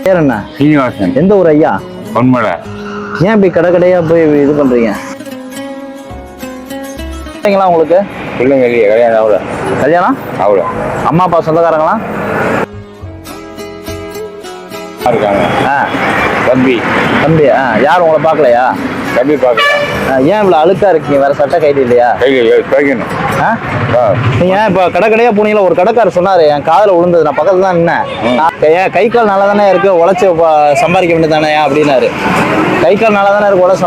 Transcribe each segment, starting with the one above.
பேர் என்ன? சீனிவாசன். எந்த ஊர் ஐயா? பொன்மலை. ஏன் இப்படி கடையா போய் இது பண்றீங்க? உங்களுக்கு பிள்ளைங்க இல்லையா? கல்யாணம் ஆகல. கல்யாணம் ஆகல. அம்மா அப்பா சொந்தக்காரங்களா இருக்காங்க? தம்பி. யாரும் உங்களை பார்க்கலையா? தம்பி பார்க்கலாம். ஏன் இவ்வளவு அழுக்கா இருக்கீங்க? வேற சட்டை கைது இல்லையா? கைக்கணும். நீங்க இப்ப கடையா போனீங்களா? ஒரு கடைக்காரர் சொன்னாரு, என் காதுல விழுந்தது, நான் பக்கத்துல தான் நின்னேன். கை கால் நல்லா தானே இருக்கு, உழைச்சு சம்பாதிக்க வேண்டியது தானே அப்படின்னாரு. கை கால் நல்லா தானே இருக்கு, உழைச்சு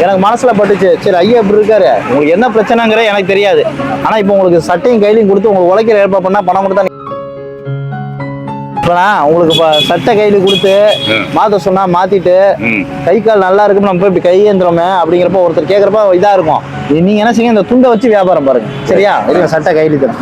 எனக்கு மனசுல பட்டுச்சு. சரி, ஐயா எப்படி இருக்காரு, உங்களுக்கு என்ன பிரச்சனைங்கிற எனக்கு தெரியாது. ஆனா இப்ப உங்களுக்கு சட்டையும் கையிலையும் கொடுத்து உங்களுக்கு உழைக்கிற ஏற்பாடு பண்ணா பணம் கொடுத்தா உங்களுக்கு சட்டை கையில கொடுத்து மாத்த சொன்னா மாத்திட்டு கை கால் நல்லா இருக்குன்னு நம்ம போய் இப்படி கையேந்திரமே அப்படிங்கிறப்ப ஒருத்தர் கேட்கறப்ப இதா இருக்கும். நீங்க என்ன செய்யுங்க, இந்த துண்டை வச்சு வியாபாரம் பாருங்க. சரியா? சட்டை கையில தரும்.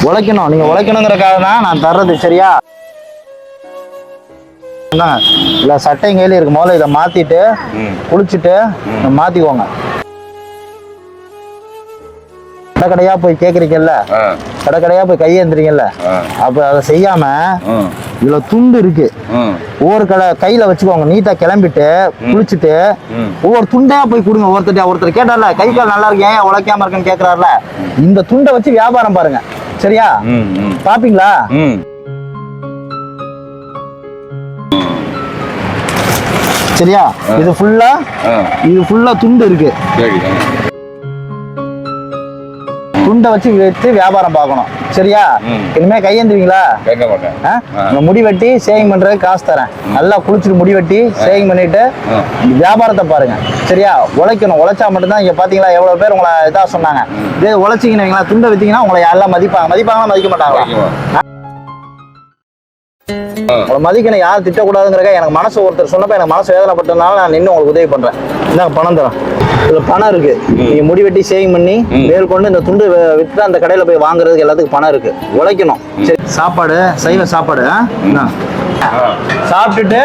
உழைக்கணும். நீங்க உழைக்கணுங்கிறக்காக தான் நான் தர்றது. சரியா? இல்ல சட்டையும் கையில இருக்கு. முதல்ல இதை மாத்திட்டு குளிச்சுட்டு மாத்திக்கோங்க. கடையா போய் கேக்குறீங்கல்ல, கடையா போய் கையேந்திரீங்கல்ல, அப்ப அதை செய்யாம இதுல துண்டு இருக்கு, ஒவ்வொரு கையில வச்சுக்கோங்க. நீட்டா கிளம்பிட்டு குளிச்சுட்டு ஒவ்வொரு துண்டையா போய் கொடுங்க. ஒருத்தர் கேட்டார்ல, கை கால் நல்லா இருக்கு, ஏன் உழைக்காம இருக்குன்னு கேக்குறாருல, இந்த துண்டை வச்சு வியாபாரம் பாருங்க. சரியா? பாப்பீங்களா? சரியா? இது ஃபுல்லா துண்டு இருக்கு. துண்டை வச்சு வியாபாரம் பார்க்கணும். சரியா? இனிமே கையேந்துவீங்களா? முடி வெட்டி சேவிங் பண்றதுக்கு காசு தரேன். நல்லா குளிச்சுட்டு முடி வெட்டி சேவிங் பண்ணிட்டு வியாபாரத்தை பாருங்க. சரியா? உழைக்கணும். உழைச்சா மட்டும்தான். இங்க பாத்தீங்களா எவ்வளவு பேர் உங்களை இதா சொன்னாங்க. இதே உழைச்சிங்கன்னா துண்டை வித்தீங்கன்னா உங்களை யாரெல்லாம் மதிப்பாங்களா மதிக்க மாட்டாங்களா? உங்களை மதிக்கணும். யாரும் திட்டக்கூடாதுங்கிறக்க எனக்கு மனசு ஒருத்தர் சொன்னப்ப எனக்கு மனசு வேதனைப்பட்டதுனால நான் நின்று உங்களுக்கு உதவி பண்றேன். இந்தாங்க பணம் தரேன். இதுல பணம் இருக்கு. நீங்க முடி வெட்டி சேவிங் பண்ணி மேற்கொண்டு இந்த துண்டு விட்டு அந்த கடையில போய் வாங்குறதுக்கு எல்லாத்துக்கும் பணம் இருக்கு. உழைக்கணும். சரி, சாப்பாடு சைவ சாப்பாடு சாப்பிட்டுட்டு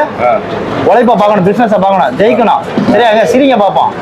உழைப்ப பார்க்கணும், பிசினஸை பார்க்கணும், ஜெயிக்கணும். சரியா? சிரிங்க பார்ப்போம்.